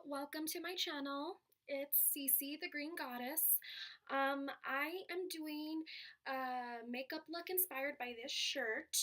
Welcome to my channel. It's Cece, the Green Goddess. I am doing a makeup look inspired by this shirt.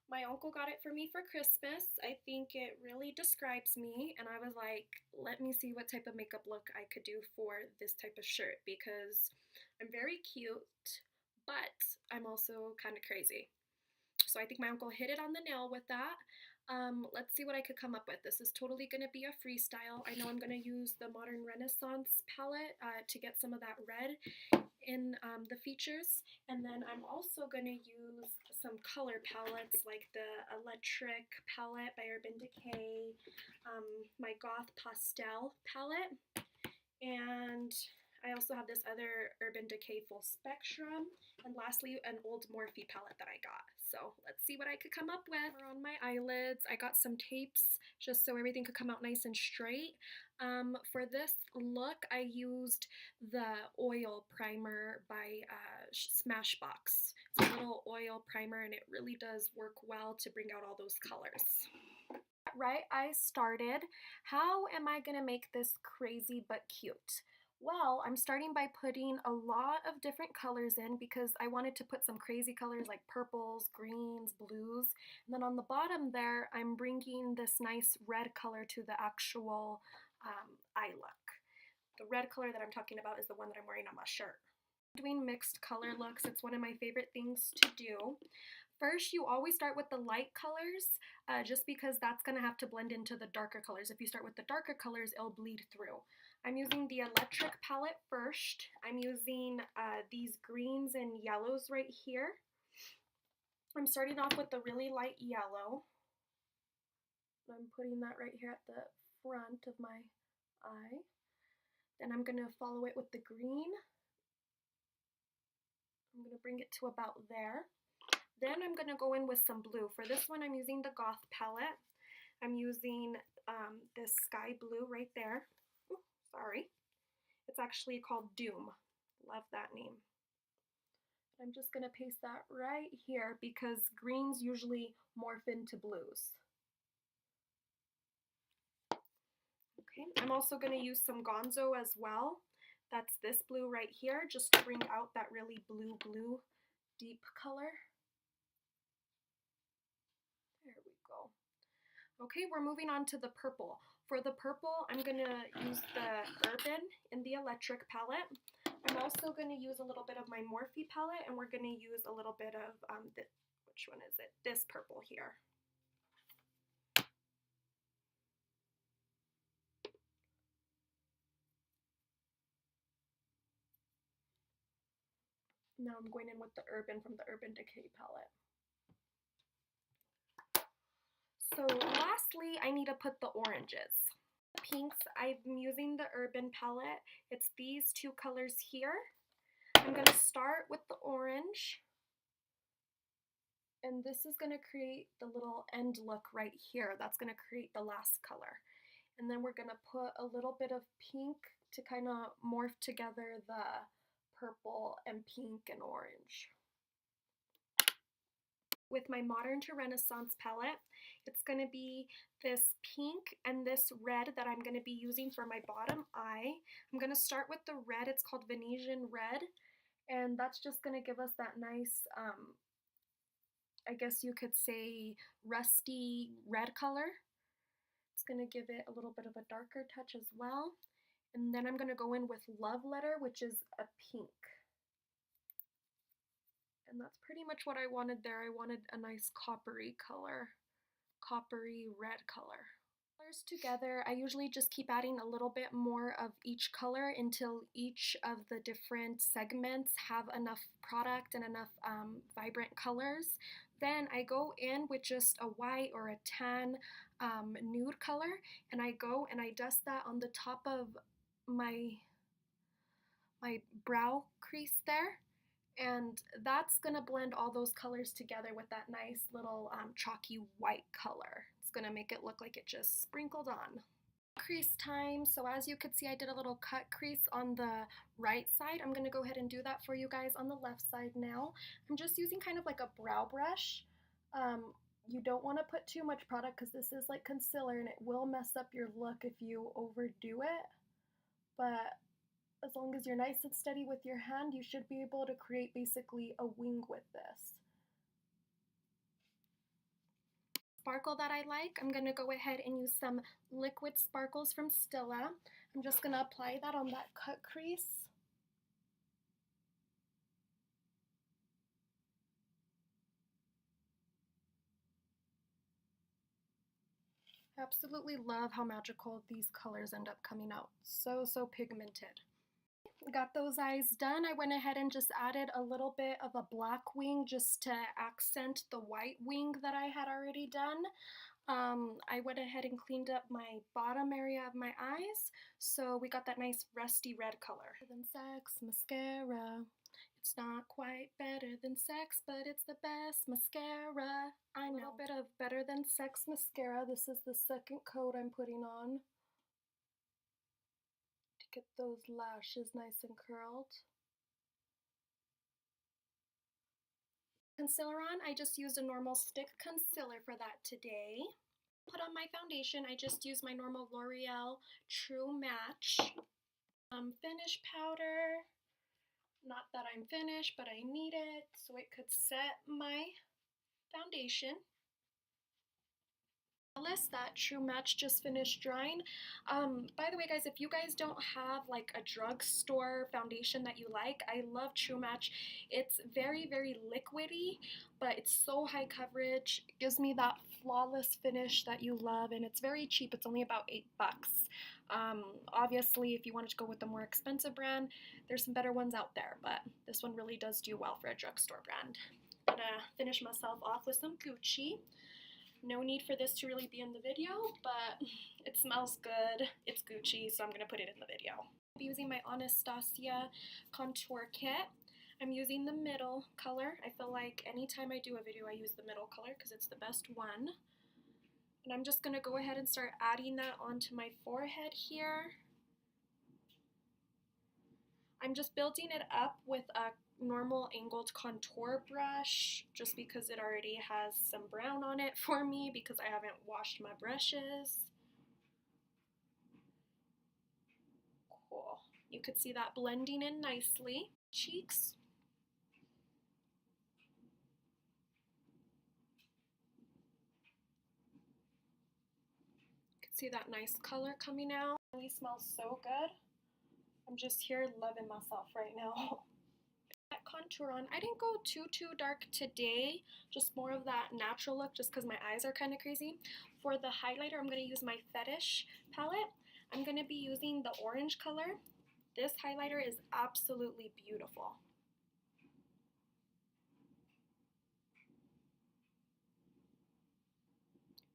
My uncle got it for me for Christmas. I think it really describes me, and I was like, let me see what type of makeup look I could do for this type of shirt because I'm very cute, but I'm also kind of crazy. So I think my uncle hit it on the nail with that. Let's see what I could come up with. This is totally going to be a freestyle. I know I'm going to use the Modern Renaissance palette to get some of that red in the features. And then I'm also going to use some color palettes like the Electric palette by Urban Decay, my Goth Pastel palette, and I also have this other Urban Decay Full Spectrum, and lastly, an old Morphe palette that I got. So let's see what I could come up with. On my eyelids, I got some tapes just so everything could come out nice and straight. For this look, I used the oil primer by Smashbox. It's a little oil primer, and it really does work well to bring out all those colors. Right, I started. How am I gonna make this crazy but cute? Well, I'm starting by putting a lot of different colors in because I wanted to put some crazy colors like purples, greens, blues. And then on the bottom there, I'm bringing this nice red color to the actual eye look. The red color that I'm talking about is the one that I'm wearing on my shirt. Doing mixed color looks, it's one of my favorite things to do. First, you always start with the light colors, just because that's going to have to blend into the darker colors. If you start with the darker colors, it'll bleed through. I'm using the Electric palette first. I'm using these greens and yellows right here. I'm starting off with the really light yellow. I'm putting that right here at the front of my eye. Then I'm going to follow it with the green. I'm going to bring it to about there. Then I'm going to go in with some blue. For this one, I'm using the Goth palette. I'm using this sky blue right there. Ooh, sorry. It's actually called Doom. Love that name. I'm just going to paste that right here because greens usually morph into blues. Okay, I'm also going to use some Gonzo as well. That's this blue right here, just to bring out that really blue deep color. There we go. Okay, we're moving on to the purple. For the purple, I'm going to use the Urban in the Electric palette. I'm also going to use a little bit of my Morphe palette, and we're going to use a little bit of, which one is it? This purple here. Now I'm going in with the Urban from the Urban Decay palette. So lastly, I need to put the oranges. The pinks, I'm using the Urban palette. It's these two colors here. I'm going to start with the orange. And this is going to create the little end look right here. That's going to create the last color. And then we're going to put a little bit of pink to kind of morph together the purple and pink and orange. With my Modern to Renaissance palette, it's going to be this pink and this red that I'm going to be using for my bottom eye. I'm going to start with the red. It's called Venetian Red, and that's just going to give us that nice, I guess you could say, rusty red color. It's going to give it a little bit of a darker touch as well. And then I'm going to go in with Love Letter, which is a pink. And that's pretty much what I wanted there. I wanted a nice coppery color, coppery red color. Colors together, I usually just keep adding a little bit more of each color until each of the different segments have enough product and enough vibrant colors. Then I go in with just a white or a tan nude color, and I go and I dust that on the top of my brow crease there. And that's going to blend all those colors together with that nice little chalky white color. It's going to make it look like it just sprinkled on. Crease time. So as you could see, I did a little cut crease on the right side. I'm going to go ahead and do that for you guys on the left side now. I'm just using kind of like a brow brush You don't want to put too much product because this is like concealer and it will mess up your look if you overdo it. But as long as you're nice and steady with your hand, you should be able to create basically a wing with this. Sparkle that I like, I'm going to go ahead and use some liquid sparkles from Stila. I'm just going to apply that on that cut crease. I absolutely love how magical these colors end up coming out. So pigmented. Got those eyes done. I went ahead and just added a little bit of a black wing just to accent the white wing that I had already done. I went ahead and cleaned up my bottom area of my eyes, so we got that nice rusty red color. Better than Sex mascara. It's not quite better than Sex, but it's the best mascara. I know. A little bit of Better Than Sex mascara. This is the second coat I'm putting on to get those lashes nice and curled. Concealer on, I just used a normal stick concealer for that today. Put on my foundation, I just used my normal L'Oreal True Match. Finish powder. Not that I'm finished, but I need it so it could set my foundation. That True Match just finished drying. By the way, guys, if you guys don't have like a drugstore foundation that you like, I love True Match. It's very liquidy, but it's so high coverage. It gives me that flawless finish that you love, and it's very cheap. It's only about $8. Obviously, if you wanted to go with a more expensive brand, there's some better ones out there, but this one really does do well for a drugstore brand. I'm gonna finish myself off with some Gucci. No need for this to really be in the video, but it smells good. It's Gucci, so I'm going to put it in the video. I'll be using my Anastasia contour kit. I'm using the middle color. I feel like anytime I do a video, I use the middle color because it's the best one. And I'm just going to go ahead and start adding that onto my forehead here. I'm just building it up with a normal angled contour brush just because it already has some brown on it for me because I haven't washed my brushes. Cool. You could see that blending in nicely. Cheeks. You can see that nice color coming out. It really smells so good. I'm just here loving myself right now. That contour on. I didn't go too dark today, just more of that natural look just because my eyes are kind of crazy. For the highlighter, I'm going to use my Fetish palette. I'm going to be using the orange color. This highlighter is absolutely beautiful.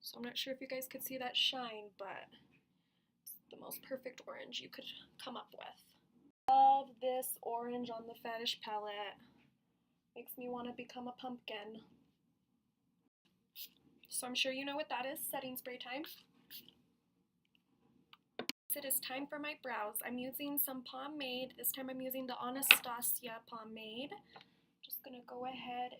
So I'm not sure if you guys could see that shine, but it's the most perfect orange you could come up with. Love this orange on the Fetish palette. Makes me want to become a pumpkin. So I'm sure you know what that is, setting spray time. It is time for my brows. I'm using some pomade. This time I'm using the Anastasia pomade. Just gonna go ahead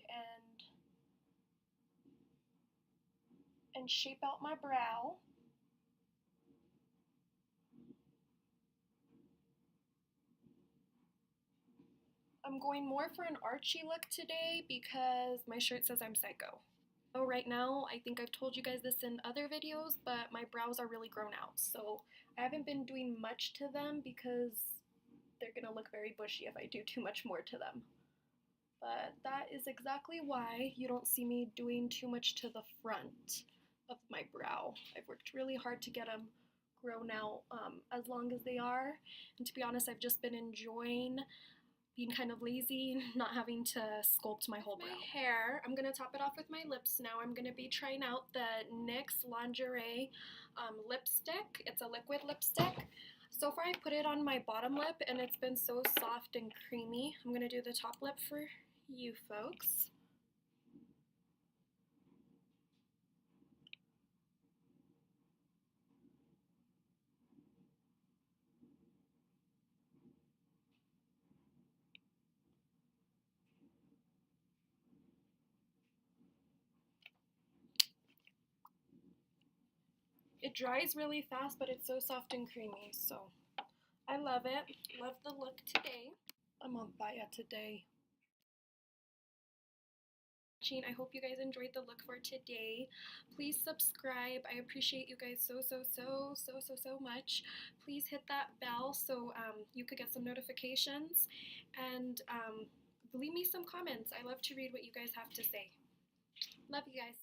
and shape out my brow. I'm going more for an archy look today because my shirt says I'm psycho. So right now, I think I've told you guys this in other videos, but my brows are really grown out. So I haven't been doing much to them because they're gonna look very bushy if I do too much more to them. But that is exactly why you don't see me doing too much to the front of my brow. I've worked really hard to get them grown out as long as they are. And to be honest, I've just been enjoying being kind of lazy, not having to sculpt my whole brow. My hair, I'm going to top it off with my lips now. I'm going to be trying out the NYX Lingerie lipstick. It's a liquid lipstick. So far I put it on my bottom lip and it's been so soft and creamy. I'm going to do the top lip for you folks. It dries really fast, but it's so soft and creamy, so I love it. Love the look today. I'm on fire today. I hope you guys enjoyed the look for today. Please subscribe. I appreciate you guys so much. Please hit that bell so you could get some notifications, and leave me some comments. I love to read what you guys have to say. Love you guys.